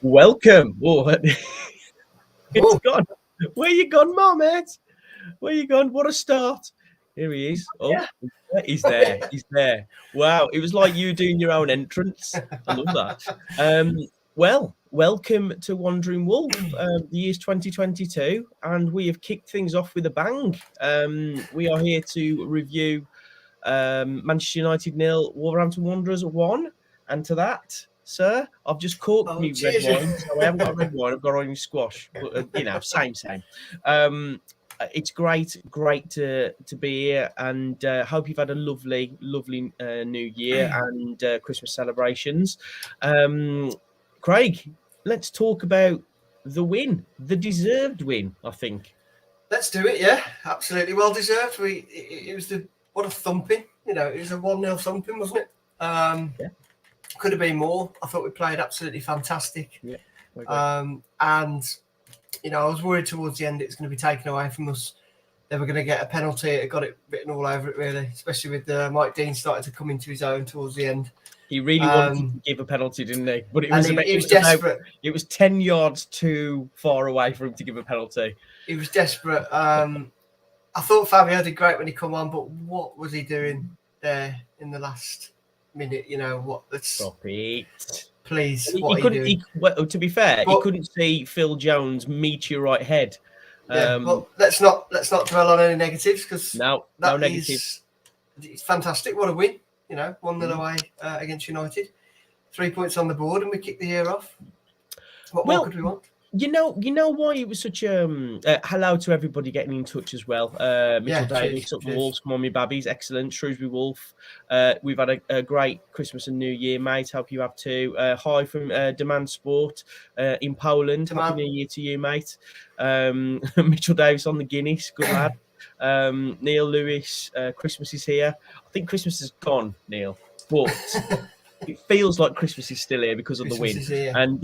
Welcome. Oh, it's Oh, gone. Where you gone, mate? Where you gone? What a start. Here he is. Oh, yeah. he's there. He's there. Wow. It was like you doing your own entrance. I love that. Well, welcome to Wandering Wolf. The year's 2022, and we have kicked things off with a bang. We are here to review Manchester United 0, Wolverhampton Wanderers 1. And to that, sir, I've just corked Oh, me red cheers. wine. So I haven't got a red wine, I've got orange squash. But, same. It's great to be here, and hope you've had a lovely New Year and Christmas celebrations. Craig, let's talk about the win, the deserved win, I think. Let's do it. Yeah, absolutely well deserved. It was what a thumping. It was a 1-0 thumping, wasn't it? Yeah. Could have been more. I thought we played absolutely fantastic. Yeah. And I was worried towards the end it was going to be taken away from us. They were going to get a penalty. It got it written all over it, really, especially with Mike Dean starting to come into his own towards the end. He really wanted to give a penalty, didn't he? But he was desperate. It was 10 yards too far away for him to give a penalty. He was desperate. I thought Fabio did great when he come on, but what was he doing there in the last minute? Stop it. Please, what are you doing? To be fair, he couldn't see Phil Jones' meteorite head. Well, let's not dwell on any negatives, because no negatives. It's fantastic. What a win! 1-0 away against United, 3 points on the board, and we kicked the year off. What more could we want? You know why it was such hello to everybody getting in touch as well. Mitchell Davis, Up the Wolves, come on me babbies, excellent. Shrewsbury Wolf, we've had a great Christmas and New Year, mate. Hope you have too. Hi from Demand Sport in Poland. Happy New Year to you, mate. Mitchell Davis on the Guinness, good lad. Neil Lewis, Christmas is here. I think Christmas is gone, Neil, but it feels like Christmas is still here because of the win. And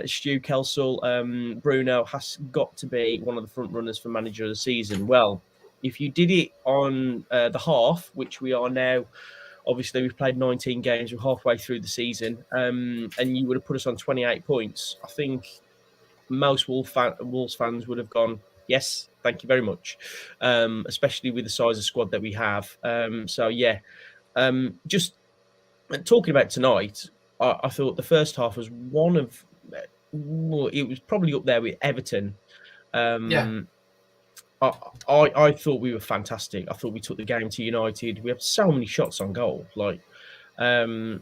Stu Kelsall, Bruno has got to be one of the front runners for manager of the season. Well, if you did it on the half, which we are now, obviously we've played 19 games, we're halfway through the season, and you would have put us on 28 points, I think most Wolves fans would have gone, yes, thank you very much, especially with the size of squad that we have. Just talking about tonight, I thought the first half was one of, it was probably up there with Everton. I thought we were fantastic. I thought we took the game to United. We had so many shots on goal. I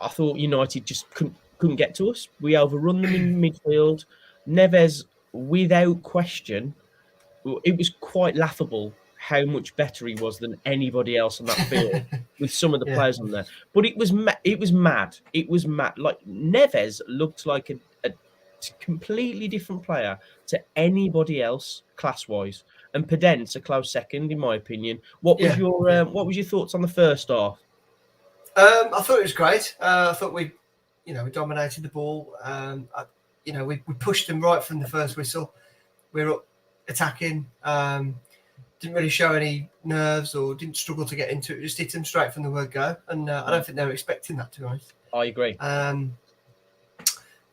thought United just couldn't get to us. We overrun them in midfield. Neves, without question, it was quite laughable how much better he was than anybody else on that field with some of the players on there. But it was mad. It was mad. Like, Neves looked like a completely different player to anybody else class-wise. And Pedence a close second, in my opinion. What was your thoughts on the first half? I thought it was great. I thought we dominated the ball. We pushed them right from the first whistle. We were up attacking. Didn't really show any nerves or didn't struggle to get into it. Just hit them straight from the word go. And I don't think they were expecting that, to be honest. I agree. And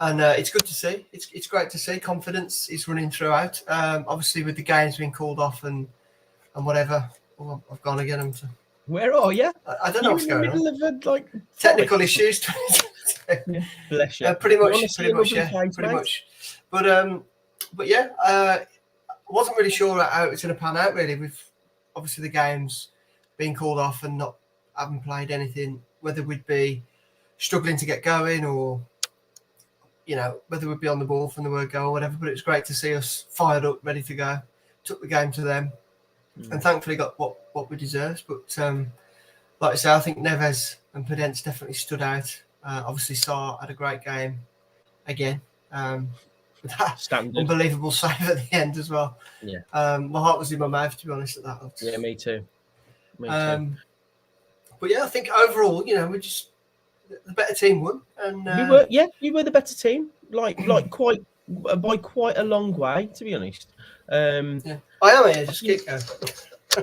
it's good to see. It's great to see. Confidence is running throughout. Obviously, with the games being called off and whatever. Oh, I've gone again. Where are you? I don't know what's going on. Of a, technical issues. Yeah, bless you. Pretty much. But yeah, I wasn't really sure how it was going to pan out, really, with obviously the games being called off and not having played anything, whether we'd be struggling to get going or, whether we'd be on the ball from the word go or whatever. But it was great to see us fired up, ready to go. Took the game to them and thankfully got what we deserved. But like I say, I think Neves and Pedence definitely stood out. Obviously, Sarr had a great game again. With that unbelievable save at the end as well. Yeah. My heart was in my mouth, to be honest, at that. Yeah, me too. But yeah, I think overall, we're just the better team won. And you were the better team, like quite by quite a long way, to be honest. I am here. Just keep going.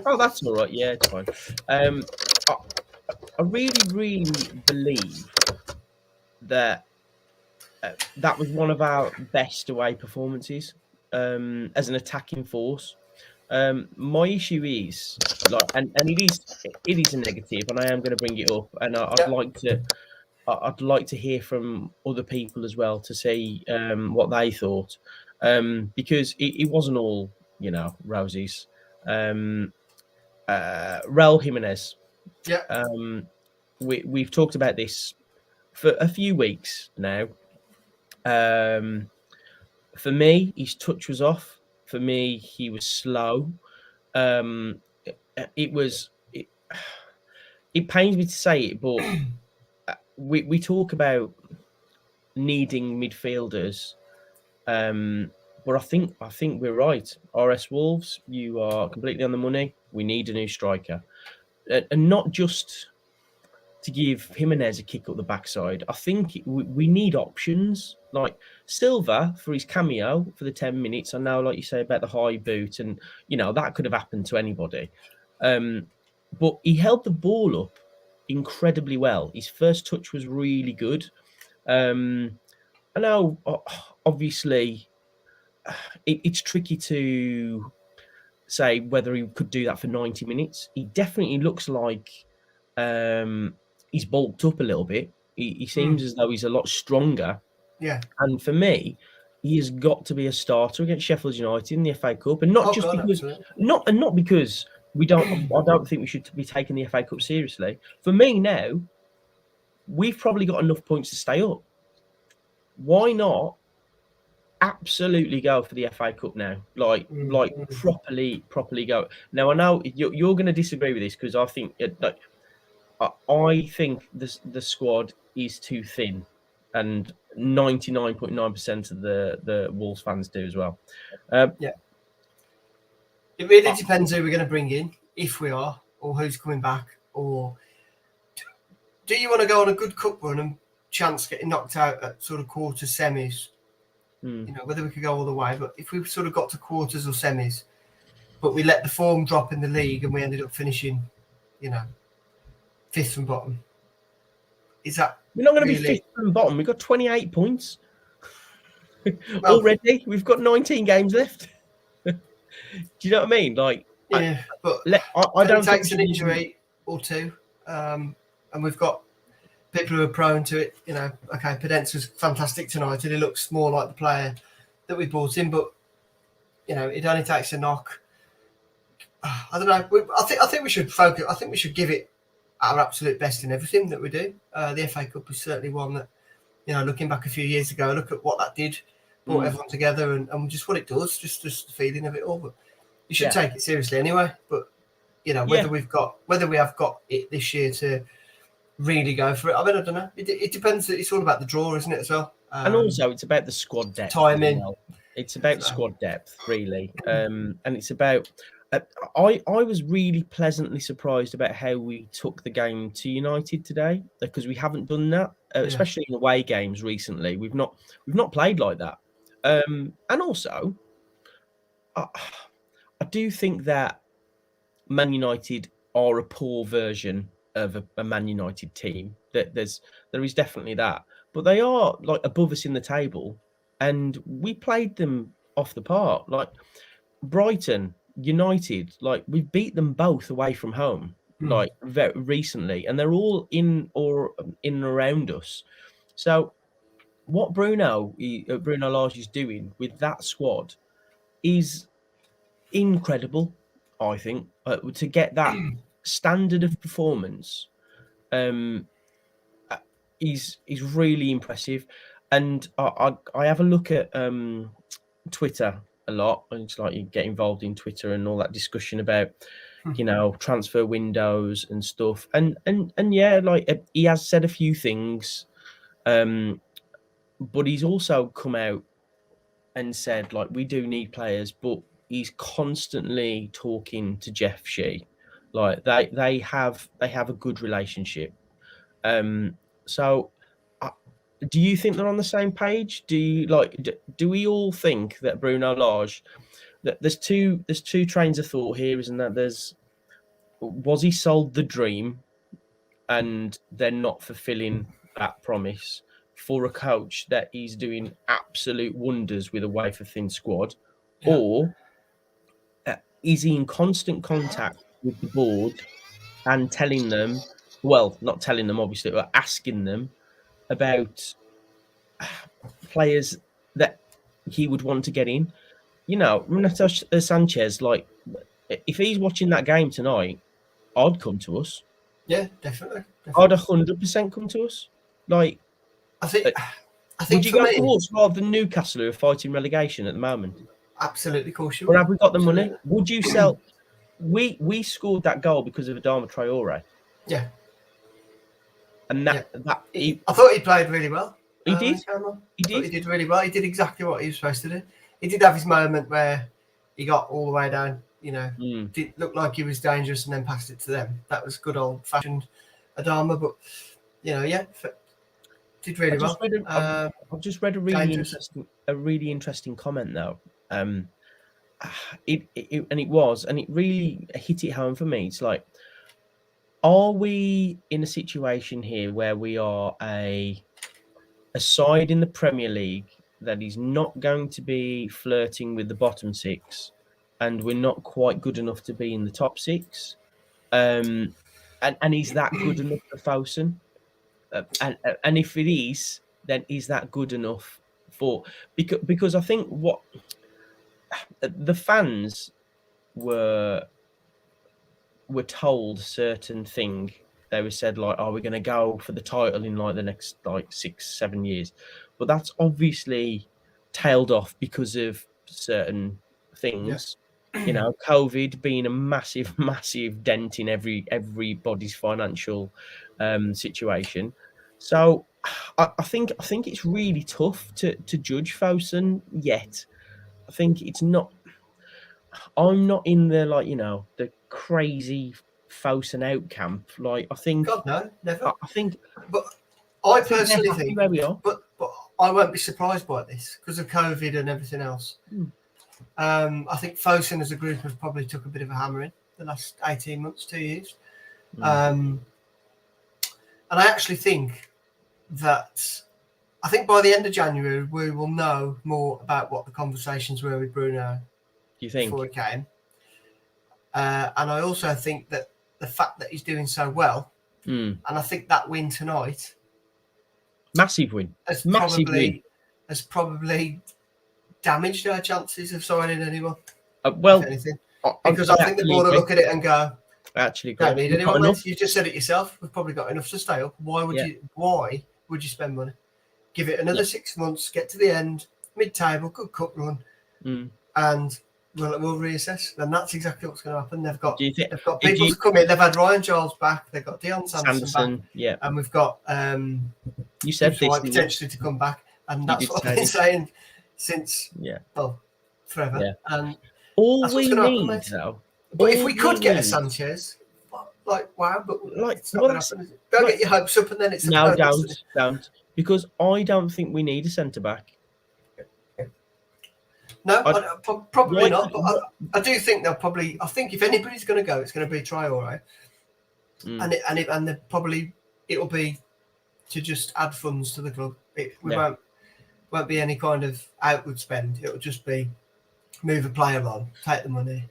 Oh, that's all right. Yeah, it's fine. I really, really believe that that was one of our best away performances as an attacking force. My issue is like, and it is a negative, and I am going to bring it up, and I'd like to hear from other people as well to see what they thought, because it wasn't all roses. Raul Jimenez. Yeah. We've talked about this for a few weeks now. For me, his touch was off. For me, he was slow. It was. It pains me to say it, but we talk about needing midfielders. But I think we're right. RS Wolves, you are completely on the money. We need a new striker, and not just to give Jimenez a kick up the backside. I think we need options like Silva for his cameo for the 10 minutes. I know, like you say, about the high boot, and that could have happened to anybody. But he held the ball up incredibly well. His first touch was really good. I know, obviously, it's tricky to say whether he could do that for 90 minutes. He definitely looks like he's bulked up a little bit. He seems as though he's a lot stronger. Yeah. And for me, he has got to be a starter against Sheffield United in the FA Cup, and not not because I don't think we should be taking the FA Cup seriously. For me now, we've probably got enough points to stay up. Why not absolutely go for the FA Cup now? Like properly go. Now I know you're going to disagree with this, because I think the squad is too thin, and 99.9% of the Wolves fans do as well. Yeah. It really depends who we're going to bring in, if we are, or who's coming back. Or do you want to go on a good cup run and chance getting knocked out at sort of quarter semis? Whether we could go all the way, but if we've sort of got to quarters or semis, but we let the form drop in the league and we ended up finishing, fifth from bottom, is that we're not going to be fifth from bottom? We've got 28 points already. We've got 19 games left. Do you know what I mean? Like, yeah, but I don't think it takes an injury or two, and we've got people who are prone to it. Okay, Pedenza's fantastic tonight, and he looks more like the player that we brought in, but it only takes a knock. I don't know. I think we should focus. I think we should give it our absolute best in everything that we do. The FA Cup is certainly one that, looking back a few years ago, look at what that did, brought everyone together, and just what it does, just the feeling of it all. But you should take it seriously anyway. But whether we have got it this year to really go for it, I mean, I don't know. It depends. It's all about the draw, isn't it, as well? And also, it's about the squad depth. Timing. It's about squad depth, really, and it's about. I was really pleasantly surprised about how we took the game to United today, because we haven't done that, especially in away games recently. We've not played like that, and also, I do think that Man United are a poor version of a Man United team. That there is definitely that, but they are like above us in the table, and we played them off the park. Like Brighton, United, like we've beat them both away from home, like very recently, and they're all in and around us. So what Bruno Lage is doing with that squad is incredible. I think to get that standard of performance is really impressive. And I have a look at Twitter a lot, and it's like you get involved in Twitter and all that discussion about transfer windows and stuff, and yeah, like he has said a few things, but he's also come out and said, like, we do need players, but he's constantly talking to Jeff Shee. Like they have a good relationship. So do you think they're on the same page? Do we all think that Bruno Lage, that there's two trains of thought here, isn't that? Was he sold the dream and they're not fulfilling that promise? for a coach that is doing absolute wonders with a wafer-thin squad, or is he in constant contact with the board and telling them, well, not telling them obviously, but asking them about players that he would want to get in? You know, Renato Sanchez, like, if he's watching that game tonight, I'd come to us. Yeah, definitely. I'd 100% come to us. Like, I think would you for go me, to us rather than Newcastle, who are fighting relegation at the moment? Absolutely, of course you Or would. have we got the Absolutely. money? Would you sell? We scored that goal because of Adama Traore. Yeah. And I thought he played really well. He did. He did really well. He did exactly what he was supposed to do. He did have his moment where he got all the way down. You know, did look like he was dangerous, and then passed it to them. That was good old-fashioned Adama. But you know, did really well. I've just read a really interesting comment though. It really hit it home for me. It's like, are we in a situation here where we are a side in the Premier League that is not going to be flirting with the bottom six, and we're not quite good enough to be in the top six? And is that good enough for Fosun? And if it is, then is that good enough for, because I think what the fans were told certain thing. They were said like, "Oh, we're going to go for the title in like the next like 6-7 years," but that's obviously tailed off because of certain things. You know, COVID being a massive dent in everybody's financial situation. So I think it's really tough to judge Fosun yet. I think it's not. I'm not in the the crazy Fosun out camp. Like, I think, God no, never. I think, but I personally think where we are. But I won't be surprised by this because of COVID and everything else. I think Fosun as a group have probably took a bit of a hammering the last 18 months, 2 years. And I actually think that by the end of January we will know more about what the conversations were with Bruno. Do you think? Before it came. And I also think that the fact that he's doing so well, and I think that win tonight, massive win, has probably damaged our chances of signing anyone. Well, if anything. Because I think the board will look at it and go, don't need anyone. You just said it yourself. We've probably got enough to stay up. Why would you spend money? Give it another 6 months, get to the end, mid-table, good cup run, and we'll reassess. And that's exactly what's going to happen. They've got people to come in. They've had Ryan Giles back. They've got Dion Sanderson back. And we've got you said this, potentially to come back. And that's what I've been saying since forever. Yeah. And all we need, though. But if we could get a Sanchez, like, wow, but it's not going to happen. Don't get your hopes up, and then it's don't. Because I don't think we need a centre back. No, probably not. But I do think they'll probably. I think if anybody's going to go, it's going to be Traore, and it'll be to just add funds to the club. Won't be any kind of outward spend. It'll just be move a player on, take the money.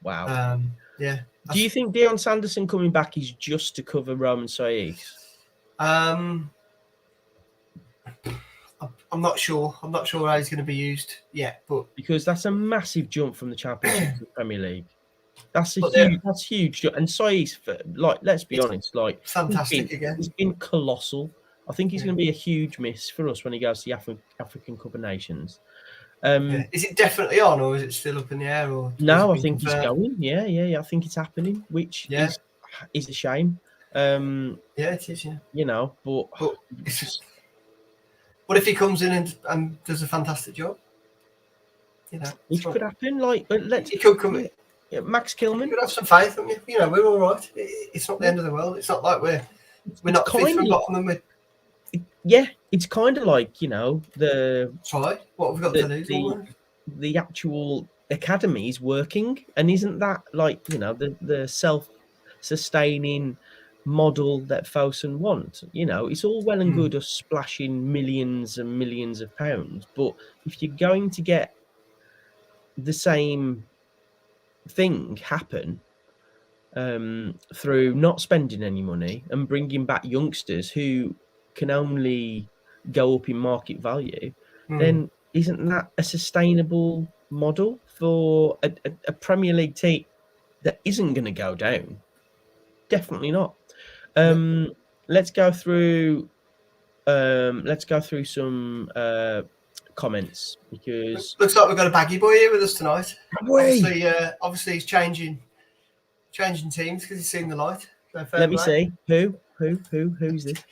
Wow. Yeah. Do you think Dion Sanderson coming back is just to cover Roman Saiz? I'm not sure. I'm not sure how he's going to be used yet, but because that's a massive jump from the Championship to the Premier League. That's huge. And Saiz, let's be honest, fantastic again. He's been colossal. I think he's going to be a huge miss for us when he goes to the African Cup of Nations. Is it definitely on, or is it still up in the air? Or no, I think he's going. Yeah. I think it's happening, which is a shame. It is. Yeah. You know, but what if he comes in and does a fantastic job? You know, which could happen. He could come in. Max Kilman. You could have some faith, haven't you? You know, we're all right. It's not the end of the world. It's not like we're not fifth from bottom and we're. Yeah, it's kind of like, you know, what have we got to lose? The actual academy is working, and isn't that like, you know, the self-sustaining model that Fosun want. You know, it's all well and good us splashing millions and millions of pounds, but if you're going to get the same thing happen through not spending any money and bringing back youngsters who can only go up in market value, then isn't that a sustainable model for a Premier League team that isn't going to go down? Definitely not. Let's go through some comments, because looks like we've got a baggy boy here with us tonight. Obviously he's changing teams because he's seen the light. Let me see. Who's this?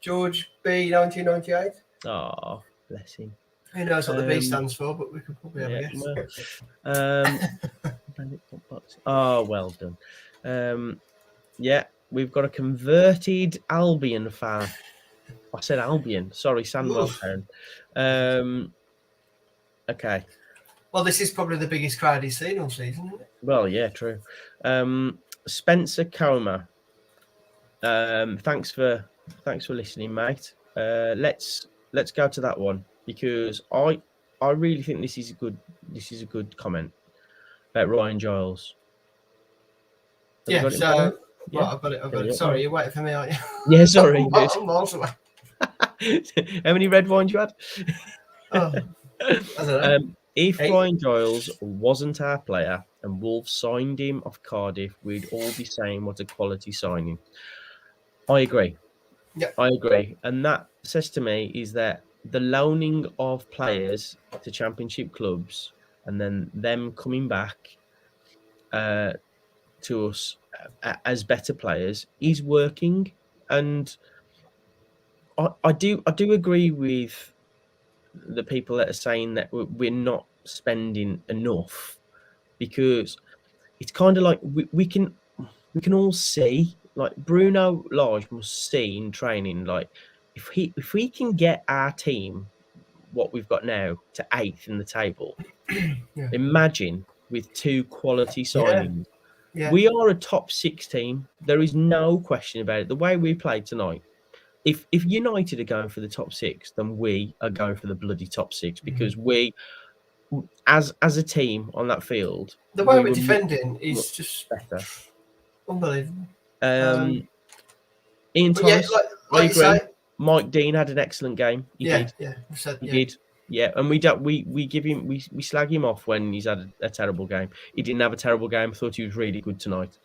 George B 1998. Oh, bless him. Who knows what the B stands for, but we could probably have a guess. Oh, well done. Yeah, we've got a converted Albion fan. I said Albion. Sorry, Sandwell Town. Okay. Well, this is probably the biggest crowd he's seen all season, isn't it? Well, yeah, true. Spencer Coma. Thanks for listening, mate. Let's go to that one, because I really think this is a good comment about Ryan Giles. Yeah, so I've got it. Sorry, you're waiting for me, aren't you? Yeah, sorry. I'm miles away. How many red wines you had? I don't know. If Ryan Giles wasn't our player and Wolves signed him off Cardiff, we'd all be saying what a quality signing. I agree. Yeah, I agree. And that says to me is that the loaning of players to championship clubs and then them coming back to us as better players is working. And I do agree with the people that are saying that we're not spending enough, because it's kind of like we can all see, like Bruno Lage must see in training, like if we can get our team, what we've got now, to 8th in the table, imagine with 2 quality signings. Yeah. We are a top 6 team. There is no question about it. The way we played tonight, if United are going for the top 6, then we are going for the bloody top 6, because we, as a team on that field, the way we're defending is just better, unbelievable. Ian Thomas, I agree. Mike Dean had an excellent game. He did. Yeah, and we give him, we slag him off when he's had a terrible game. He didn't have a terrible game. I thought he was really good tonight.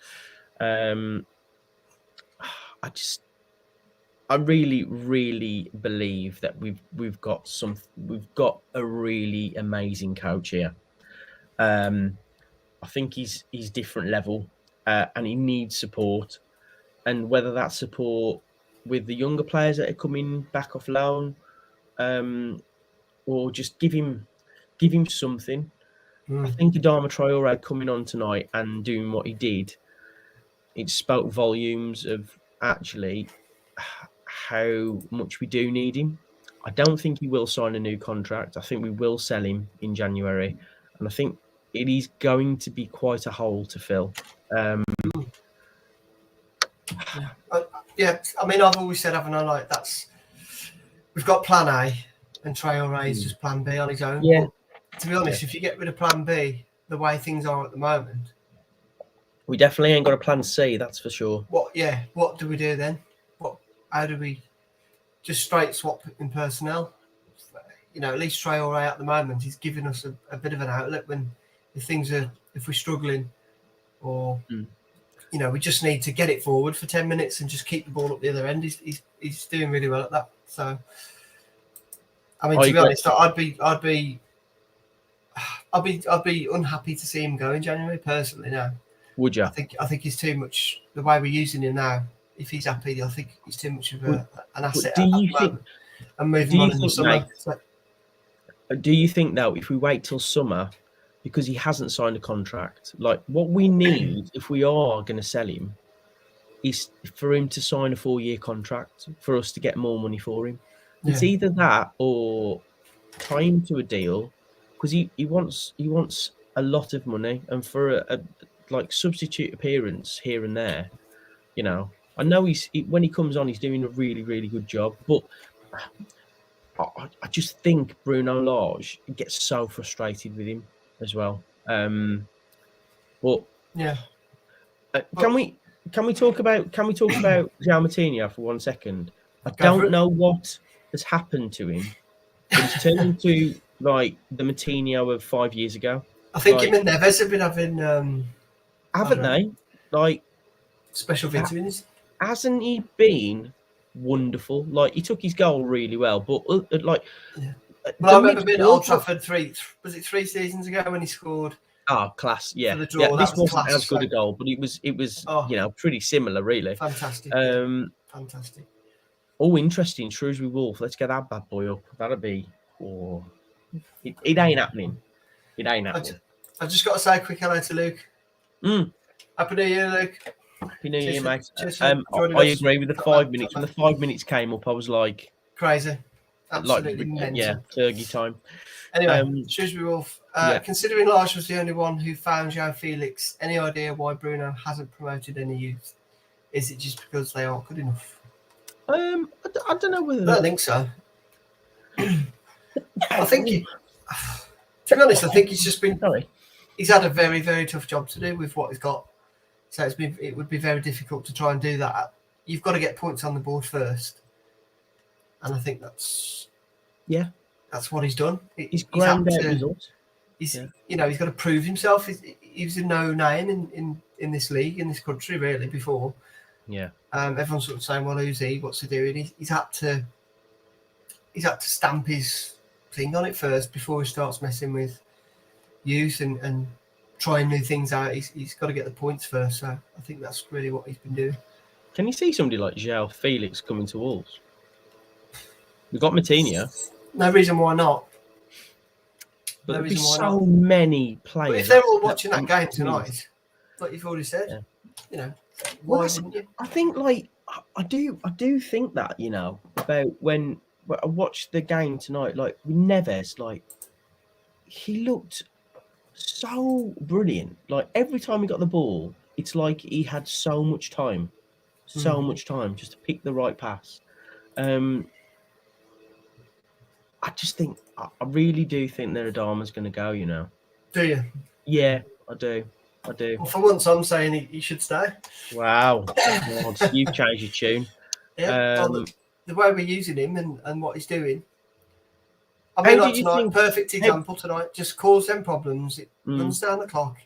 I really, really believe that we've got a really amazing coach here. I think he's different level, and he needs support. And whether that support with the younger players that are coming back off loan, or just give him something. I think Adama Traore coming on tonight and doing what he did, it spoke volumes of actually how much we do need him. I don't think he will sign a new contract. I think we will sell him in January, and I think it is going to be quite a hole to fill. Yeah, I mean, I've always said, haven't I, like, we've got plan A and Traore is just plan B on his own. Yeah. But to be honest, if you get rid of plan B, the way things are at the moment, we definitely ain't got a plan C, that's for sure. What do we do then? How do we just straight swap in personnel? You know, at least Traore at the moment, he's giving us a bit of an outlet if we're struggling, or you know, we just need to get it forward for 10 minutes and just keep the ball up the other end. He's doing really well at that. So, I mean, to be honest, I'd be unhappy to see him go in January personally now. Would you? I think he's too much, the way we're using him now. If he's happy, I think he's too much of an asset. Do you think? And moving on in the summer. Do you think though, if we wait till summer, because he hasn't signed a contract, like what we need if we are going to sell him is for him to sign a 4-year contract for us to get more money for him. Yeah. It's either that or tie him to a deal, because he wants a lot of money, and for a like substitute appearance here and there, you know, I know when he comes on, he's doing a really, really good job. But I just think Bruno Lage gets so frustrated with him as well. But yeah, can we talk about João Moutinho for 1 second? I go for don't it. know what has happened to him, but he's turned into like the Moutinho of 5 years ago. I think like, him and Neves have been having haven't they? Like special vitamins. Hasn't he been wonderful? Like he took his goal really well, but like, yeah. Well, I remember being at Old Trafford 3 seasons ago when he scored. Oh, class! Yeah, for the draw. This wasn't class, as good a goal, but it was pretty similar, really. Fantastic. Fantastic. Oh, interesting. Shrewsbury Wolf. Let's get that bad boy up. That'll be. It ain't happening. It ain't happening. I've just got to say a quick hello to Luke. Happy New Year, Luke. Happy New Year, mate. I agree with the 5 minutes. When the 5 minutes came up, I was like crazy. Absolutely mental. Yeah, Turkey time. Anyway, Shrewsbury Wolf. Considering Lars was the only one who found João Felix, any idea why Bruno hasn't promoted any youth? Is it just because they aren't good enough? I don't know whether. I don't think so. I think, to be honest, I think he's just been. He's had a very, very tough job to do with what he's got. So it would be very difficult to try and do that. You've got to get points on the board first, and I think that's what he's done. He's ground out results. He's got to prove himself. He was a no name in this league, in this country, really, before. Yeah. Everyone's sort of saying, "Well, who's he? What's he doing?" He's had to stamp his thing on it first before he starts messing with youth and trying new things out. He's got to get the points first. So I think that's really what he's been doing. Can you see somebody like João Felix coming to Wolves? We've got Moutinho. No reason why not. But there'll be so many players. But if they're all watching that game tonight, like you've already said, why wouldn't you? I think, like, I do think that, about when I watched the game tonight, like, with Neves, like, he looked so brilliant. Like, every time he got the ball, it's like he had so much time just to pick the right pass. I just think, I really do think their Adama's going to go, Do you? Yeah, I do. Well, for once, I'm saying he should stay. Wow. God, you've changed your tune. Yeah, the way we're using him and what he's doing. I mean, like tonight, perfect example tonight. Just cause them problems. It runs down the clock.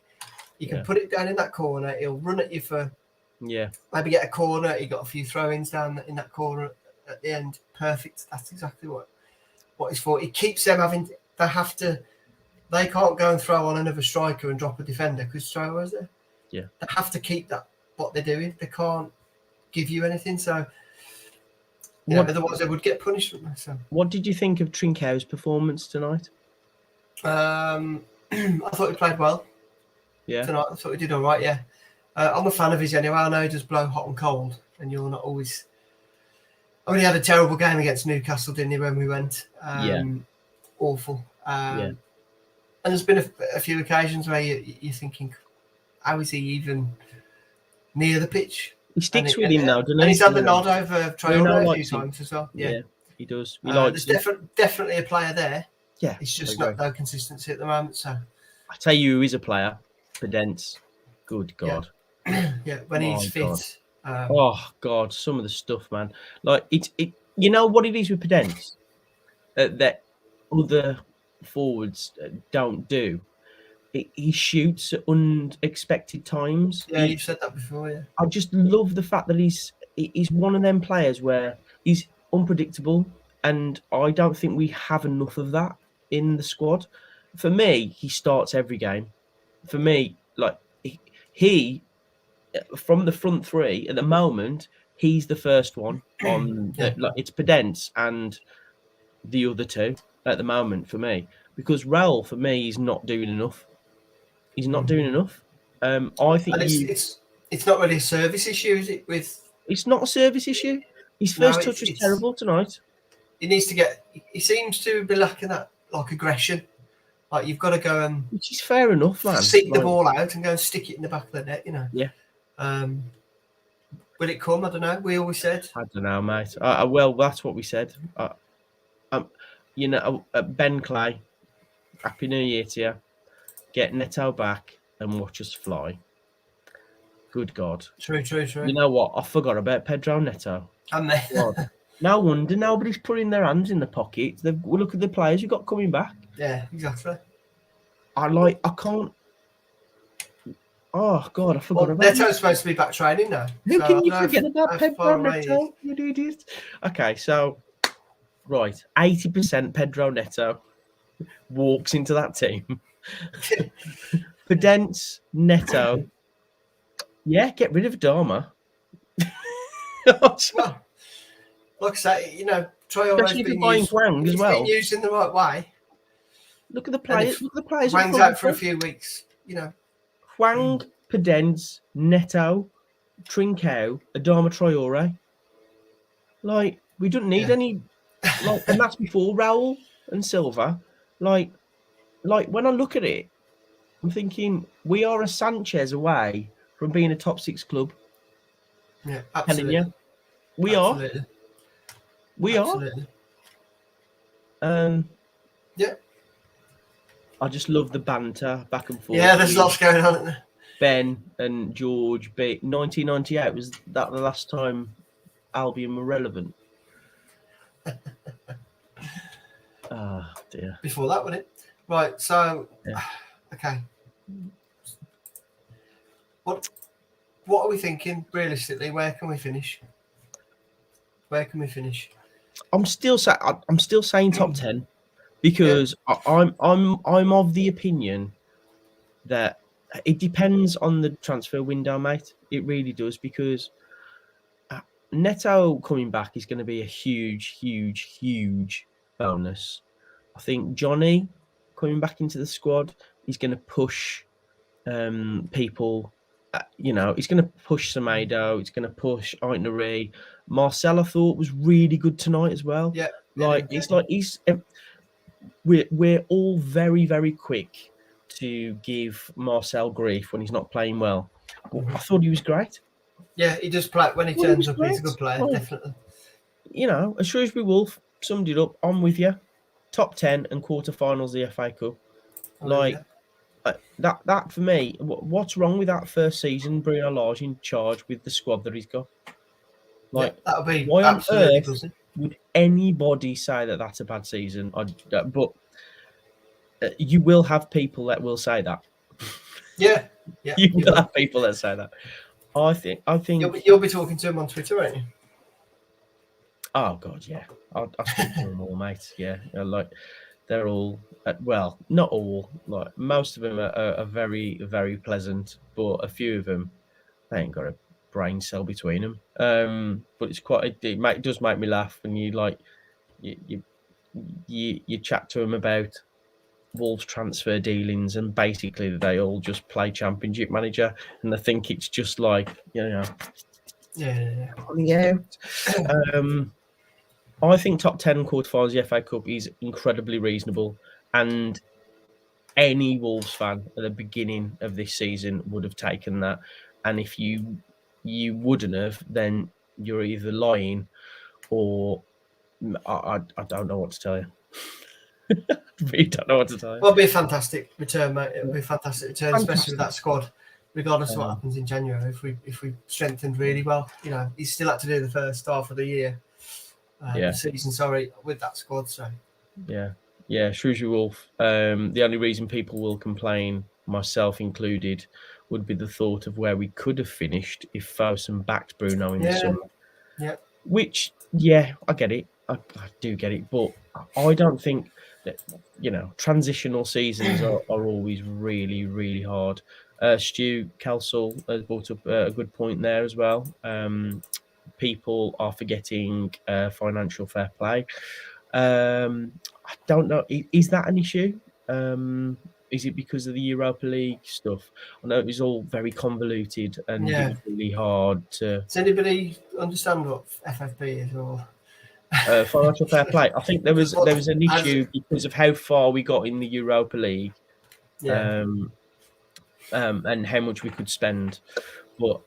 You can put it down in that corner. He'll run at you for maybe get a corner. He got a few throw-ins down in that corner at the end. Perfect. That's exactly what it's for. It keeps them they can't go and throw on another striker and drop a defender because Stroll is there. Yeah. They have to keep that what they're doing. They can't give you anything. So otherwise they would get punished. So. What did you think of Trincão's performance tonight? I thought he played well. Yeah. Tonight, I thought he did all right. Yeah. I'm a fan of his anyway. I know he does blow hot and cold, and you're not always. I mean, he had a terrible game against Newcastle, didn't he, when we went? Awful. And there's been a few occasions where you're thinking, how is he even near the pitch? He sticks with him now, doesn't he? And he's had the nod over Traore a few times as well. Yeah, he does. There's definitely a player there. Yeah. It's just not no consistency at the moment. So I tell you who is a player, Podence. Good God. Yeah, when he's fit. Oh God, some of the stuff, man. Like it. You know what it is with Podence that other forwards don't do. He shoots at unexpected times. Yeah, you've said that before. Yeah, I just love the fact that he's one of them players where he's unpredictable, and I don't think we have enough of that in the squad. For me, he starts every game. For me, like he from the front three at the moment, he's the first one on. Like it's Podence and the other two at the moment for me, because Raul for me is not doing enough. He's not doing enough. I think it's not really a service issue, is it? It's not a service issue. His first touch was terrible tonight. He needs to get. He seems to be lacking that aggression. Like you've got to go and. Which is fair enough, man. Seek the ball out and go and stick it in the back of the net. Yeah. But Will it come? I don't know. We always said. I don't know, mate. Well, that's what we said. Ben Clay, Happy New Year to you. Get Neto back and watch us fly. Good God. True. You know what? I forgot about Pedro Neto. And they. No wonder nobody's putting their hands in the pockets. Look at the players you've got coming back. Yeah, exactly. I can't. Oh God, I forgot about Neto's supposed to be back training now. Who can you forget about Pedro Neto? You idiot. Okay, so right, 80% Pedro Neto walks into that team. Pedence, Neto. Yeah, get rid of Adama. Well, like I say, Traore's been used, Wang as well. Been used in the right way. Look at the players. Look at the players. Wang's out for a few weeks. Wang, Pedence, Neto, Trincao, Adama Traore. Like, we don't need any. Like, and that's before Raul and Silva. Like when I look at it, I'm thinking we are a Sanchez away from being a top 6 club. Yeah, absolutely. You, we absolutely. are. We absolutely. are. Yeah. I just love the banter back and forth. Yeah, there's lots going on, isn't there? Ben and George. 1998 was that the last time Albion were relevant? Ah, dear. Before that, wasn't it? Right. So, okay. What are we thinking realistically? Where can we finish? I'm still saying top 10 because I'm of the opinion that it depends on the transfer window, mate. It really does, because Neto coming back is going to be a huge bonus. I think Johnny coming back into the squad is going to push people. He's going to push Semedo. It's going to push Aitnari. Marcel, I thought, was really good tonight as well. Yeah. We're all very, very quick to give Marcel grief when he's not playing well. But I thought he was great. Yeah, he does play when he turns up. He's a good player, definitely. A Shrewsbury Wolf summed it up. I'm with you. Top 10 and quarterfinals of the FA Cup. That for me, what's wrong with that first season? Bruno Lage in charge with the squad that he's got. That'll be why on earth buzzing. Would anybody say that that's a bad season? But you will have people that will say that. Yeah. You will have people that say that. I think you'll be talking to him on Twitter, won't you? Oh God, yeah. I'll speak to them all, mate. Yeah, they're all not all. Like most of them are very, very pleasant, but a few of them, they ain't got a brain cell between them. But it's it does make me laugh when you chat to them about Wolves transfer dealings, and basically they all just play Championship Manager, and they think it's just Yeah. I think top 10 quarterfinals of the FA Cup is incredibly reasonable, and any Wolves fan at the beginning of this season would have taken that. And if you wouldn't have, then you're either lying or I don't know what to tell you. I really don't know what to tell you. Well, it'll be a fantastic return, mate. It'll be a fantastic return, especially with that squad, regardless of what happens in January. If we strengthened really well, he's still had to do the first half of the year. The season, with that squad. So Shrewsbury Wolf. The only reason people will complain, myself included, would be the thought of where we could have finished if Fosun backed Bruno in the summer. Yeah. Which, I get it. I do get it, but I don't think that transitional seasons are always really, really hard. Stu Kelsall has brought up a good point there as well. People are forgetting financial fair play. I don't know. Is that an issue? Is it because of the Europa League stuff? I know it was all very convoluted and it was really hard to. Does anybody understand what FFP is or? Financial fair play. I think there was an issue because of how far we got in the Europa League, and how much we could spend. But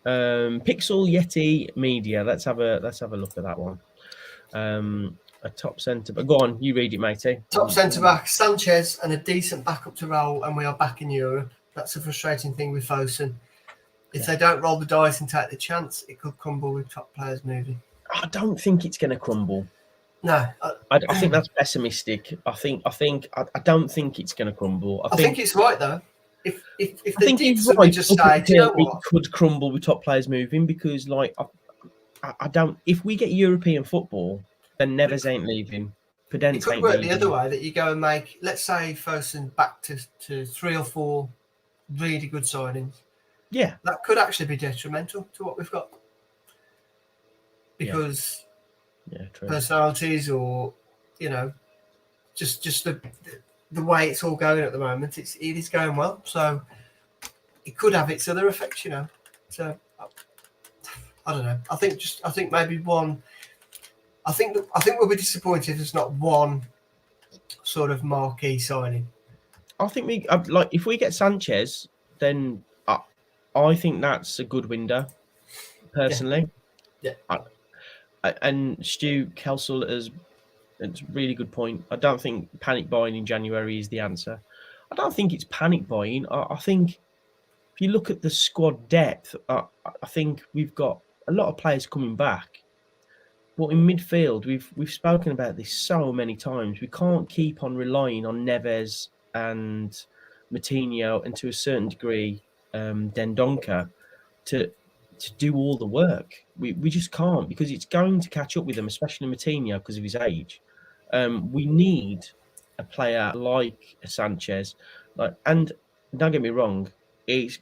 Pixel Yeti Media. Let's have a look at that one. A top centre. But go on, you read it, matey. Top centre back Sanchez and a decent backup to roll, and we are back in Europe. That's a frustrating thing with Fosun. If they don't roll the dice and take the chance, it could crumble with top players moving. I don't think it's going to crumble. No, I think that's pessimistic. I don't think it's going to crumble. I think it's right though. If I think did he's suddenly right. just say, do you know It what? could crumble with top players moving because, like, I don't. If we get European football, then Neves ain't leaving. Podence It could ain't work leaving. the other way, that you go and make, let's say, Fosun back to 3 or 4 really good signings. Yeah, that could actually be detrimental to what we've got because personalities, or just the way it's all going at the moment. It is going well, so it could have its other effects, So I don't know. I think maybe one. I think we'll be disappointed if there's not one sort of marquee signing. I think if we get Sanchez, then I think that's a good window. Personally, yeah. And Stu Kelsall it's a really good point. I don't think panic buying in January is the answer. I don't think it's panic buying. I think if you look at the squad depth, I think we've got a lot of players coming back. But in midfield, we've spoken about this so many times. We can't keep on relying on Neves and Moutinho, and to a certain degree, Dendoncker, to do all the work. We just can't, because it's going to catch up with them, especially Moutinho because of his age. We need a player like Sanchez, and don't get me wrong, it's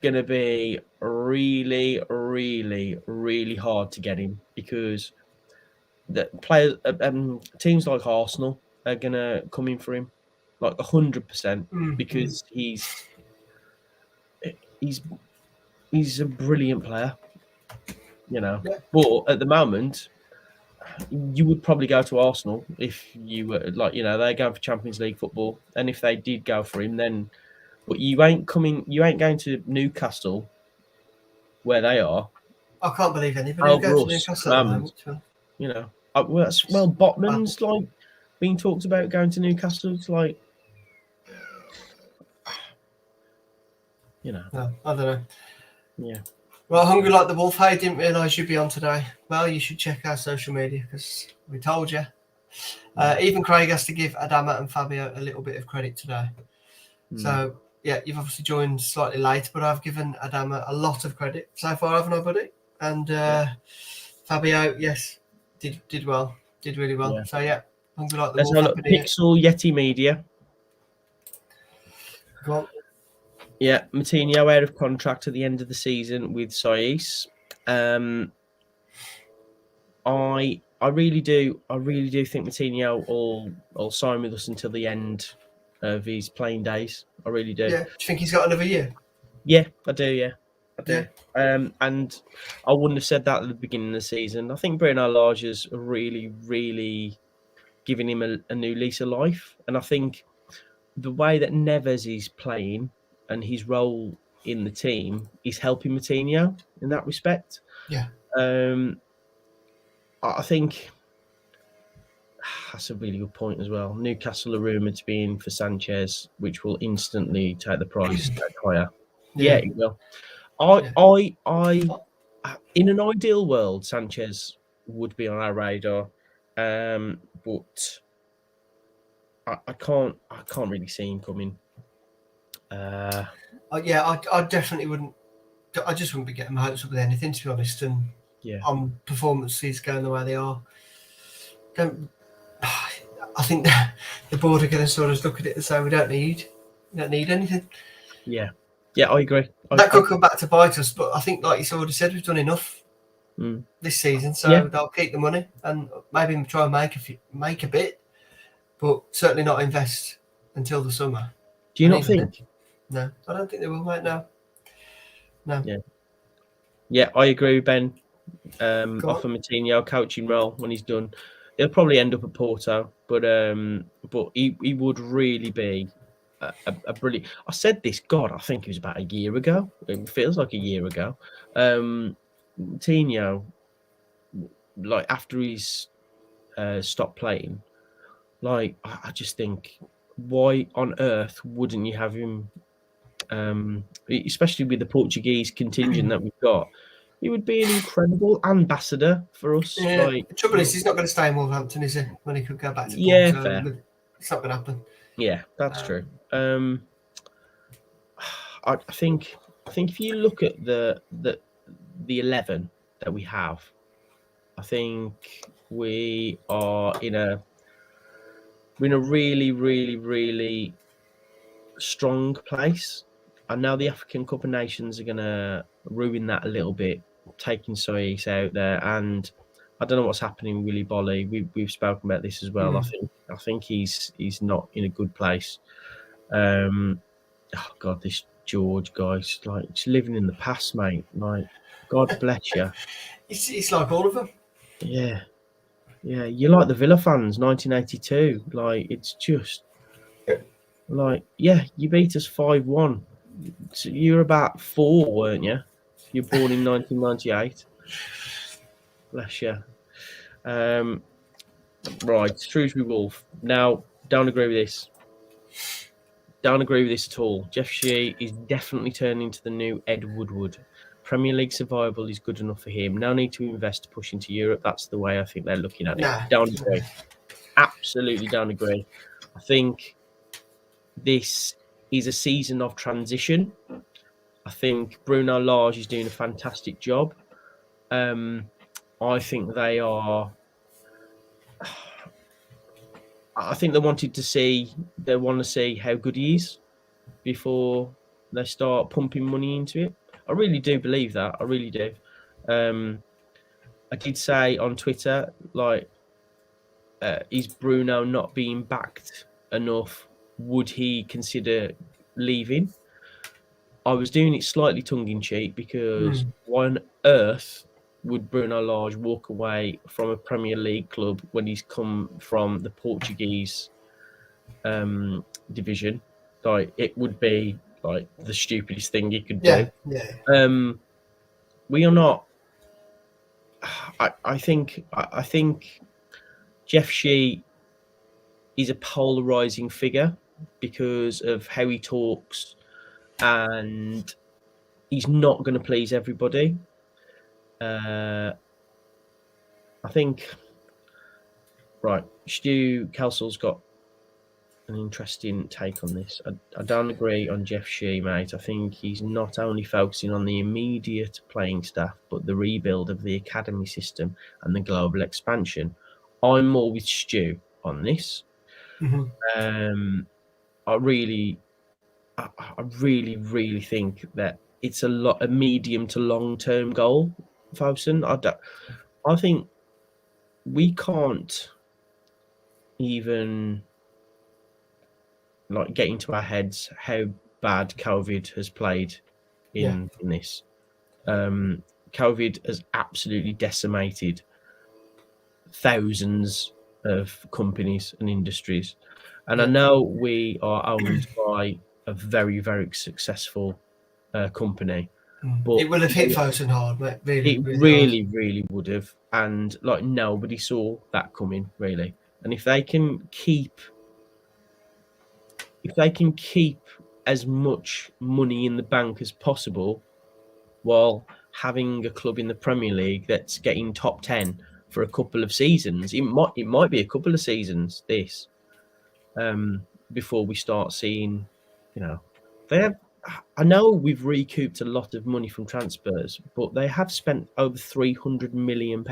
going to be really, really, really hard to get him, because the players, teams like Arsenal are going to come in for him, like 100%, because he's a brilliant player, Yeah. But at the moment, you would probably go to Arsenal if you were they're going for Champions League football, and if they did go for him, then. But you ain't going to Newcastle, where they are. I can't believe anybody goes to Newcastle at the moment. Botman's being talked about going to Newcastle. It's like, No, I don't know. Yeah. Well, Hungry Like the Wolf, hey, didn't realise you'd be on today. Well, you should check our social media, because we told you. Even Craig has to give Adama and Fabio a little bit of credit today. So, yeah, you've obviously joined slightly late, but I've given Adama a lot of credit so far, haven't I, buddy? And Fabio, yes, did well, did really well. Yeah. So, yeah, Hungry Like the Wolf. Pixel Yeti Media. Go on. Yeah, Moutinho out of contract at the end of the season with Saïs. I really do think Moutinho will sign with us until the end of his playing days. I really do. Yeah. Do you think he's got another year? Yeah, I do. Yeah, I do. Yeah. And I wouldn't have said that at the beginning of the season. I think Bruno Lage's really, really giving him a new lease of life, and I think the way that Neves is playing and his role in the team is helping Moutinho in that respect. Yeah. I think that's a really good point as well. Newcastle are rumoured to be in for Sanchez, which will instantly take the price higher. Yeah, it will. I in an ideal world, Sanchez would be on our radar, but I can't really see him coming. I definitely wouldn't. I just wouldn't be getting my hopes up with anything, to be honest. And on performances going the way they are, I think the board are going to sort of look at it and say we don't need anything. Yeah, I agree. That could come back to bite us, but I think, like you already said, we've done enough this season, so they'll keep the money and maybe try and make a bit, but certainly not invest until the summer. Do you not think? No, I don't think they will, mate. No. Yeah, I agree with Ben. Offer Moutinho a coaching role when he's done. He'll probably end up at Porto, but he would really be a brilliant. I said this, God, I think it was about a year ago. It feels like a year ago. Tino, like after he's stopped playing, like I just think, why on earth wouldn't you have him? Especially with the Portuguese contingent that we've got, he would be an incredible ambassador for us. Yeah, Like, the trouble is, he's not going to stay in Wolverhampton, is he? When he could go back to yeah, Porto, fair. it's not going to happen. Yeah, that's true. I think if you look at the 11 that we have, I think we are in a really, really, really strong place. I know the African Cup of Nations are going to ruin that a little bit, taking Sois out there, and I don't know what's happening with Willy Bolly. We've spoken about this as well. I think he's not in a good place. Oh God, this George guy's like just living in the past, mate. Like, God bless you. It's like all of them. Yeah. You're like the Villa fans, 1982. Like, it's just like, yeah, you beat us 5-1. So you're about 4, weren't you? You're born in 1998. Bless you. Right, Shrewsbury Wolf. Now, don't agree with this. Don't agree with this at all. Jeff Shee is definitely turning into the new Ed Woodward. Premier League survival is good enough for him. No need to invest to push into Europe. That's the way I think they're looking at it. Nah. Don't agree. Absolutely don't agree. I think this is a season of transition. I think Bruno Lage is doing a fantastic job. I think they are. I think they want to see how good he is before they start pumping money into it. I really do believe that. I really do. I did say on Twitter, like, is Bruno not being backed enough? Would he consider leaving? I was doing it slightly tongue-in-cheek because why on earth would Bruno Lage walk away from a Premier League club when he's come from the Portuguese division? Like, it would be like the stupidest thing he could do. Yeah. We are not. I think Jeff Shee is a polarizing figure because of how he talks, and he's not going to please everybody. I think, right, Stu Kelsel's got an interesting take on this. I don't agree on Jeff Shee, mate. I think he's not only focusing on the immediate playing staff, but the rebuild of the academy system and the global expansion. I'm more with Stu on this. I really think that it's a medium to long term goal, Fosun. I think we can't even like get into our heads how bad COVID has played in this. COVID has absolutely decimated thousands of companies and industries. And I know we are owned by a very, very successful company. But it would have hit Fosun hard, mate. It really would have. And like nobody saw that coming, really. And if they can keep as much money in the bank as possible while having a club in the Premier League that's getting top 10 for a couple of seasons, it might be a couple of seasons this before we start seeing, I know we've recouped a lot of money from transfers, but they have spent over £300 million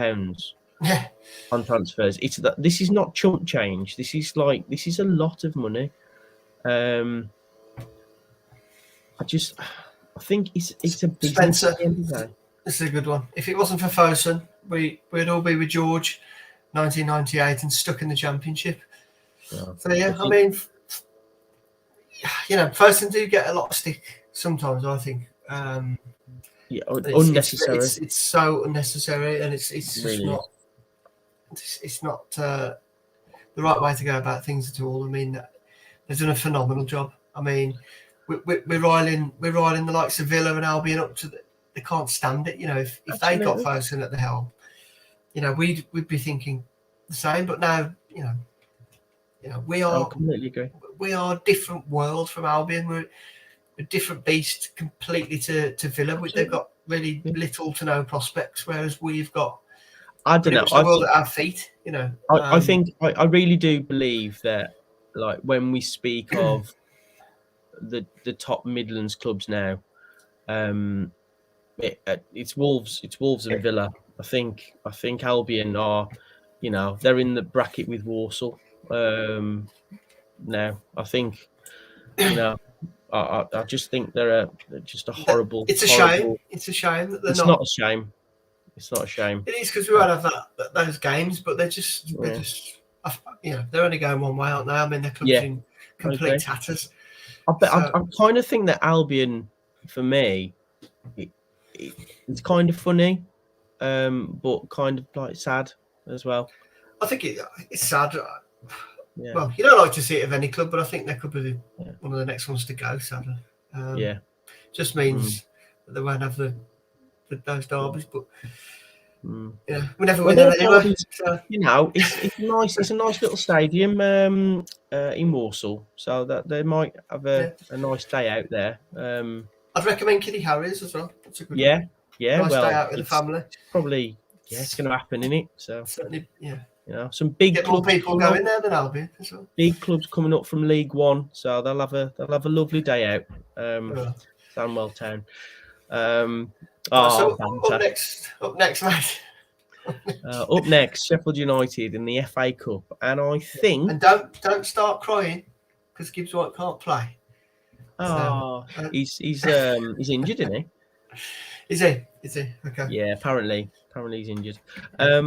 on transfers. This is not chump change. This is a lot of money. I think it's a business. Spencer, this is a good one. If it wasn't for Fosun, we'd all be with George, 1998, and stuck in the Championship. So I mean, Fosun do get a lot of stick sometimes. I think. Unnecessary. It's so unnecessary, and it's just really not. It's not the right way to go about things at all. I mean, they've done a phenomenal job. I mean, we're riling the likes of Villa and Albion up to they can't stand it. You know, if they got Ferguson at the helm, you know, we'd be thinking the same. But now, you know, we are. I completely agree. We are a different world from Albion. We're a different beast completely to Villa. They've got really little to no prospects, whereas we've got. I don't know. The world at our feet, you know. I think I really do believe that, like, when we speak of the top Midlands clubs now, it's Wolves and Villa. I think Albion are, you know, they're in the bracket with Walsall. Now I think, you know, I just think they're just a horrible. It's a horrible, shame. It's a shame that they're it's not a shame. It's not a shame. It is, because we won't have those games, but they're just, you know, they're only going one way, aren't they? I mean, their club's in complete tatters. I kind of think that Albion, for me, it's kind of funny, but kind of like sad as well. I think it's sad. Yeah. Well, you don't like to see it of any club, but I think they could be one of the next ones to go, sadly. Just means that they won't have those derbies, but yeah, we never win them anyway. So. You know, it's nice. It's a nice little stadium in Walsall, so that they might have a nice day out there. I'd recommend Kiddie Harriers as well. That's a good nice day out with the family. Probably, it's going to happen, isn't it? So certainly, yeah. You know, some big clubs, more people going there than Albion as well. Big clubs coming up from League One, so they'll have a lovely day out. Sandwell Town. So up next, mate. Up next, Sheffield United in the FA Cup, and I think. And don't start crying, because Gibbs White can't play. He's injured, isn't he? Is he? Okay. Yeah, apparently he's injured. A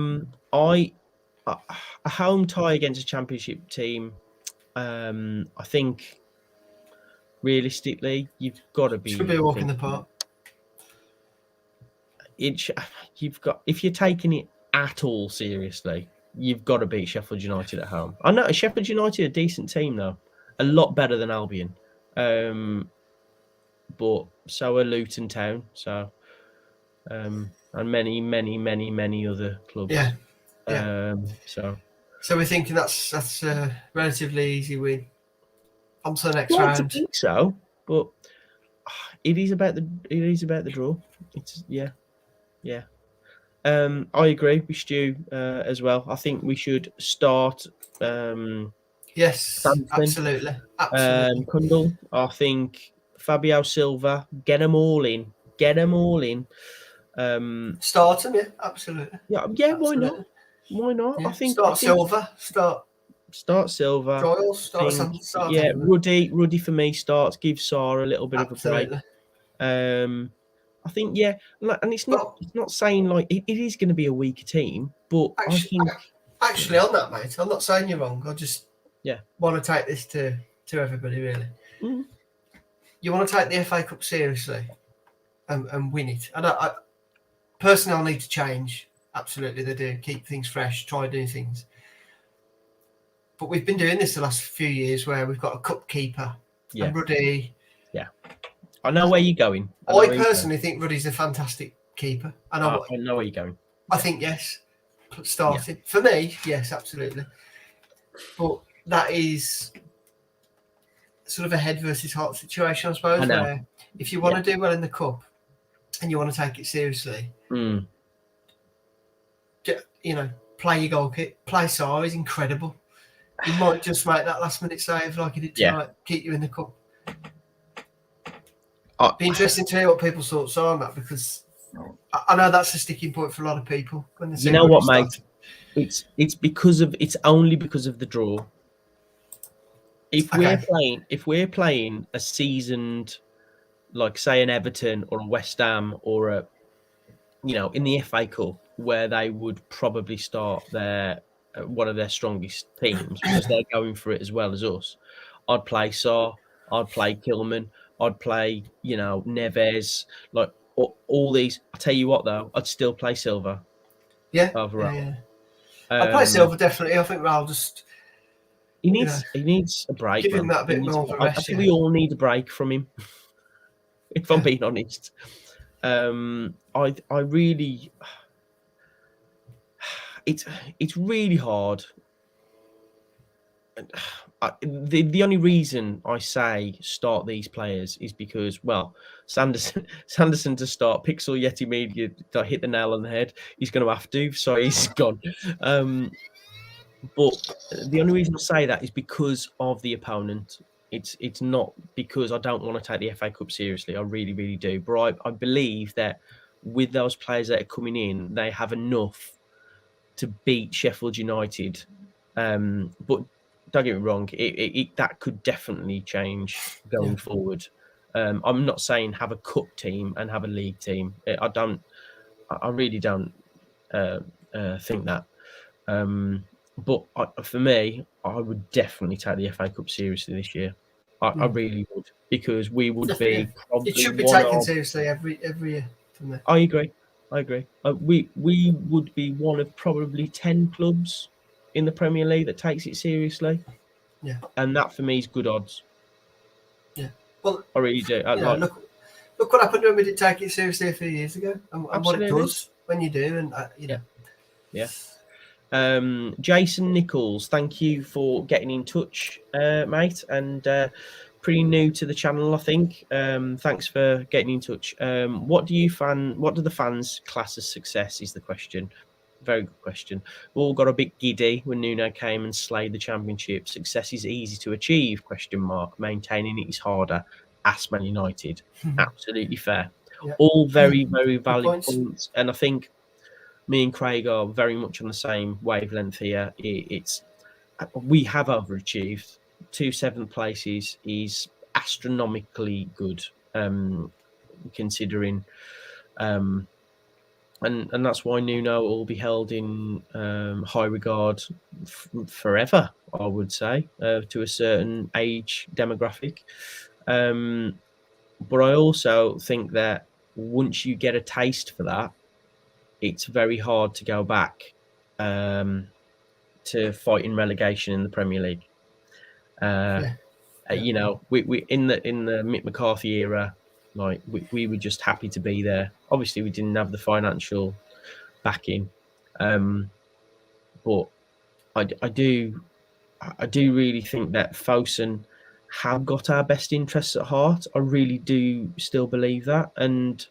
home tie against a Championship team. I think realistically, you've got to be. Should be a walk in the park. If you're taking it at all seriously, you've got to beat Sheffield United at home. I know Sheffield United are a decent team though, a lot better than Albion. But so are Luton Town. So, and many other clubs. Yeah. So we're thinking that's a relatively easy win. On to the next round. I think so, but it is about the draw. It's yeah. I agree with Stu as well. I think we should start. Yes, absolutely. Kundal. I think Fabio Silva. Get them all in. Start them, yeah, absolutely. Yeah. Absolutely. Why not? Yeah. I think Silva. Start Silva. Giles, start Ruddy for me starts. Give Sarr a little bit of a break. I think and it's not saying like it is going to be a weaker team, but actually on that, mate, I'm not saying you're wrong. I just want to take this to everybody really. Mm. You want to take the FA Cup seriously and win it. And I personally, I'll need to change. Absolutely, they do. Keep things fresh, try new things. But we've been doing this the last few years where we've got a cup keeper and Ruddy. Yeah. I know where you're going. I personally think Ruddy's a fantastic keeper. I know where you're going. I think, yes. Starting. Yeah. For me, yes, absolutely. But that is sort of a head versus heart situation, I suppose, where if you want to do well in the cup and you want to take it seriously, you know, play your goal kick. Play Sarr is incredible. He might just make that last minute save like he did tonight, keep you in the cup. Be interesting to hear what people's thoughts are on that, because I know that's a sticking point for a lot of people. When they you know what, mate? It's only because of the draw. If we're playing a seasoned, like say an Everton or a West Ham or a, you know, in the FA Cup, where they would probably start one of their strongest teams because they're going for it as well as us, I'd play Sarr, I'd play Kilman, I'd play, you know, Neves, like all these. I'll tell you what though, I'd still play Silva. Yeah. Over I'd play Silva definitely. I think Raul just He needs a break. Give him that bit more of a rest. I think we all need a break from him. If I'm being honest, I really, it's really hard. The only reason I say start these players is because, well, Sanderson to start, Pixel Yeti Media to hit the nail on the head. He's going to have to, so he's gone. But the only reason I say that is because of the opponent. It's not because I don't want to take the FA Cup seriously. I really, really do. But I believe that with those players that are coming in, they have enough to beat Sheffield United. But don't get me wrong, that could definitely change going forward. I'm not saying have a cup team and have a league team. I really don't think that. But for me, I would definitely take the FA Cup seriously this year. I really would, because we would be probably. It should be taken seriously every year. For me. I agree. We would be one of probably 10 clubs in the Premier League that takes it seriously. Yeah, and that for me is good odds. Yeah, well, I really do. Look what happened when we did take it seriously a few years ago, and what it does when you do, and you know. Yeah. Jason Nichols, thank you for getting in touch, mate, and pretty new to the channel, I think. Thanks for getting in touch. What do the fans class as success is the question. Very good question. We all got a bit giddy when Nuno came and slayed the championship. Success is easy to achieve, ? Maintaining it is harder. Ask Man United. Absolutely fair. Yeah. All very, very valid points. And I think me and Craig are very much on the same wavelength here. We have overachieved. 2 7th places is astronomically good, considering, and that's why Nuno will be held in high regard forever, I would say, to a certain age demographic. But I also think that once you get a taste for that, it's very hard to go back to fighting relegation in the Premier League. You know, we in the Mick McCarthy era, like we were just happy to be there. Obviously, we didn't have the financial backing, but I do really think that Fosun have got our best interests at heart. I really do still believe that, and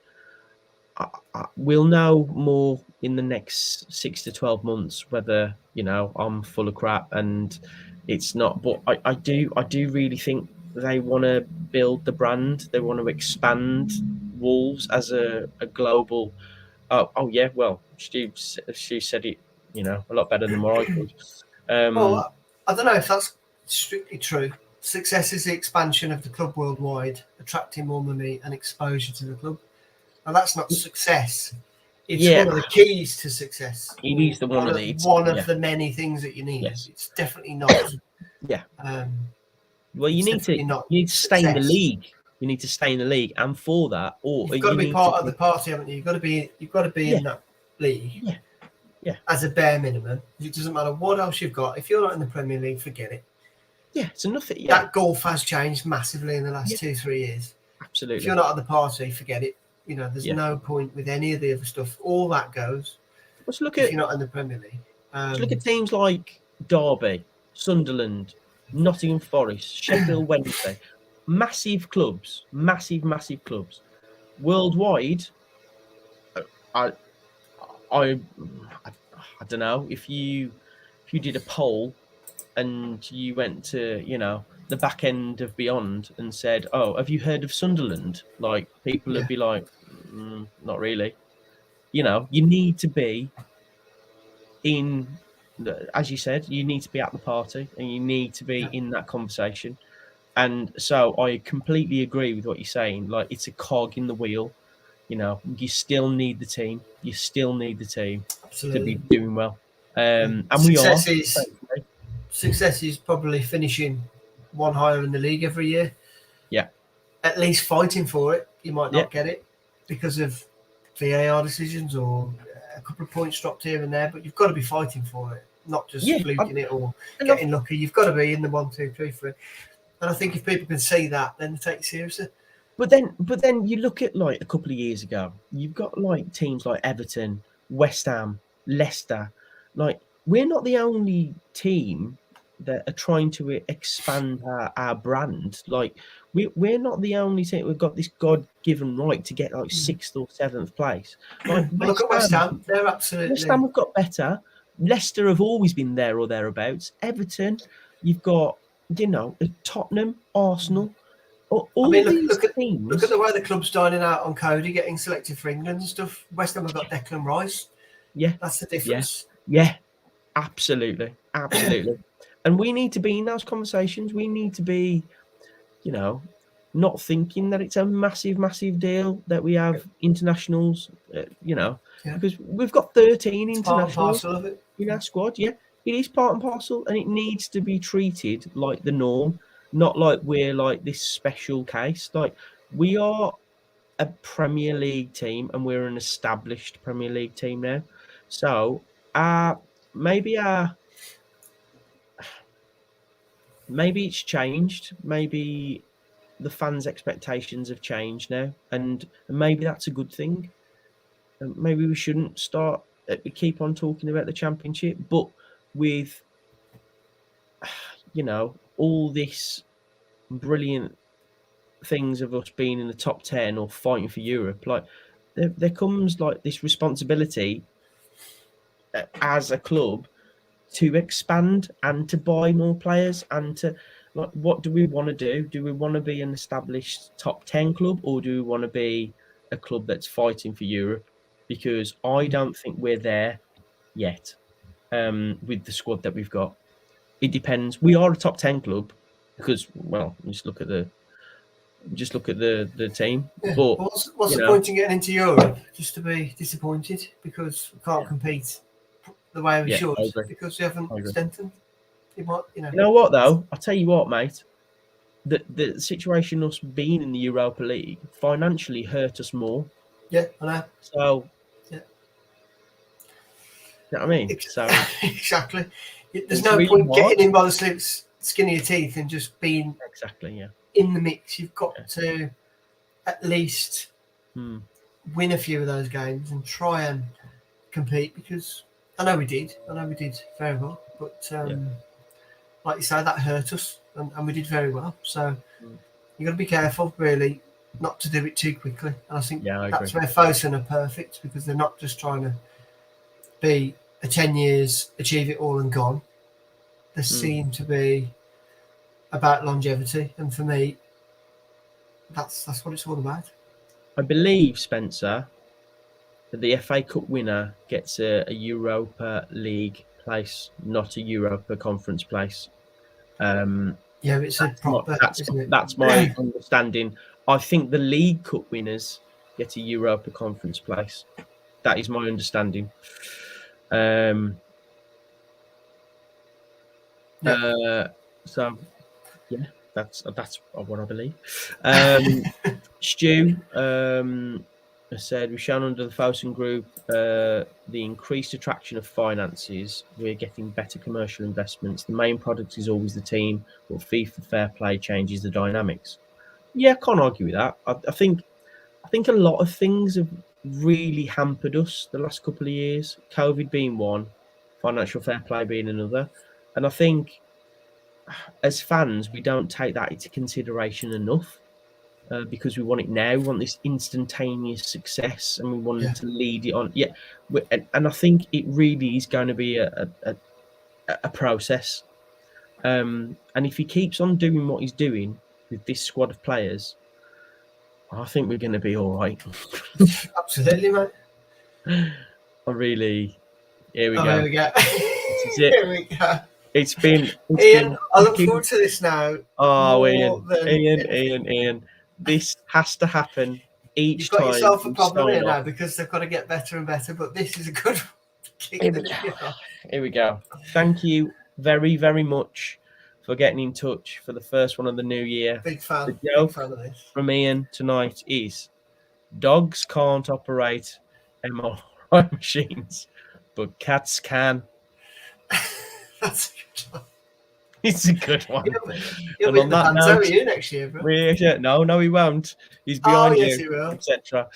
we'll know more in the next 6 to 12 months whether, you know, I'm full of crap and it's not. But I do really think they want to build the brand. They want to expand Wolves as a global. Oh yeah, well, Stu said it, you know, a lot better than what I could. Well, I don't know if that's strictly true. Success is the expansion of the club worldwide, attracting more money and exposure to the club. Now, that's not success. It's one of the keys to success. It is one of the many things that you need. Yes. It's definitely not. Well, you need to stay in the league. You need to stay in the league, and for that, you've got to be part of the party, haven't you? You've got to be in that league. Yeah. As a bare minimum. It doesn't matter what else you've got. If you're not in the Premier League, forget it. Yeah, it's enough. That golf has changed massively in the last 2-3 years. Absolutely. If you're not at the party, forget it. You know, there's no point with any of the other stuff. All that goes. Let's look if you're not in the Premier League. Let's look at teams like Derby, Sunderland, Nottingham Forest, Sheffield Wednesday. Massive clubs. Massive clubs. Worldwide, I don't know, if you did a poll and you went to, you know, the back end of Beyond and said, "Oh, have you heard of Sunderland?" Like, people would be like, "Not really." You know, you need to be in, as you said, you need to be at the party and you need to be in that conversation. And so I completely agree with what you're saying. Like, it's a cog in the wheel. You know, you still need the team. You still need the team to be doing well. And Success is probably finishing one higher in the league every year. Yeah. At least fighting for it. You might not get it because of VAR decisions or a couple of points dropped here and there, but you've got to be fighting for it. not just fluking it or getting lucky. You've got to be in the 1, 2, 3, 4. And I think if people can see that, then they take it seriously. But then you look at like a couple of years ago, you've got like teams like Everton, West Ham, Leicester. Like, we're not the only team that are trying to expand our brand. Like, we're not the only team. We've got this God-given right to get like 6th or 7th place. Like, look at West Ham. They're absolutely. West Ham have got better. Leicester have always been there or thereabouts. Everton, you've got, Tottenham, Arsenal. Look at the way the club's dining out on Cody getting selected for England and stuff. West Ham have got Declan Rice. Yeah, that's the difference. Yeah, absolutely. And we need to be in those conversations. We need to be, not thinking that it's a massive, massive deal that we have internationals. Because we've got 13 internationals in our squad. Yeah, it is part and parcel, and it needs to be treated like the norm. Not like we're like this special case. Like, we are a Premier League team, and we're an established Premier League team now. So maybe it's changed. Maybe the fans' expectations have changed now, and maybe that's a good thing. Maybe we shouldn't keep on talking about the Championship, but with all this brilliant things of us being in the top 10 or fighting for Europe, like there comes like this responsibility as a club to expand and to buy more players and to, like, what do we want to do? Do we want to be an established top 10 club, or do we want to be a club that's fighting for Europe? Because I don't think we're there yet with the squad that we've got. It depends. We are a top 10 club because, well, just look at the team. Yeah. But what's the point in getting into Europe just to be disappointed because we can't compete the way we should because we haven't strengthened? You know what though? I'll tell you what, mate. The situation us being in the Europa League financially hurt us more. Yeah, I know. So yeah. You know what I mean? So exactly. There's no really point getting in by the skin of your teeth and just being in the mix. You've got to at least win a few of those games and try and compete, because I know we did very well, but like you say, that hurt us and we did very well. So you've got to be careful, really, not to do it too quickly. And I think that's where Fosun are perfect, because they're not just trying to be a 10 years, achieve it all and gone. They seem to be about longevity, and for me, that's what it's all about. I believe, Spencer, that the FA Cup winner gets a Europa League place, not a Europa Conference place. It's a proper. That's my understanding. I think the League Cup winners get a Europa Conference place. That is my understanding. So yeah, that's what I believe. Stu said, we've shown under the Fosun Group the increased attraction of finances. We're getting better commercial investments. The main product is always the team, but FIFA fair play changes the dynamics. Yeah, I can't argue with that. I think a lot of things have really hampered us the last couple of years. COVID being one, financial fair play being another. And I think as fans, we don't take that into consideration enough because we want it now. We want this instantaneous success, and we want to lead it on. Yeah, and I think it really is going to be a process. And if he keeps on doing what he's doing with this squad of players, I think we're going to be all right. Absolutely, mate. Here we go. Here we go. This is it. Here we go. It's been. Ian, I look forward to this now. Oh, Ian. This has to happen each time. You've got yourself a problem here now, because they've got to get better and better, but this is a good one. Here we go. Thank you very, very much for getting in touch for the first one of the new year. Big fan. The joke big fan of this from Ian tonight is: dogs can't operate MRI machines, but cats can. That's a good one. It's a good one. He'll be in the pants over you next year, bro. No, he won't. He's behind you, etc.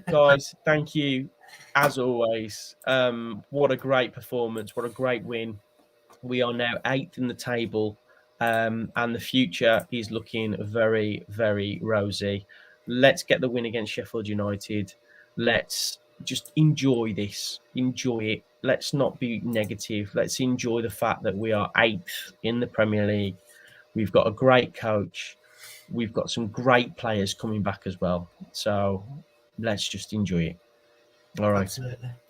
Guys, thank you as always. What a great performance! What a great win. We are now 8th in the table, and the future is looking very, very rosy. Let's get the win against Sheffield United. Let's just enjoy this. Enjoy it. Let's not be negative. Let's enjoy the fact that we are 8th in the Premier League. We've got a great coach. We've got some great players coming back as well. So let's just enjoy it. All right.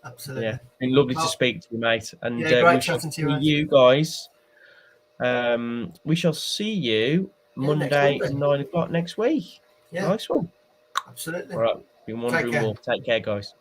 Absolutely. Yeah, been lovely to speak to you, mate. And great chatting to you guys. We shall see you Monday at 9 o'clock next week. Yeah. Nice one. Absolutely. All right. Been wondering more. Take care, guys.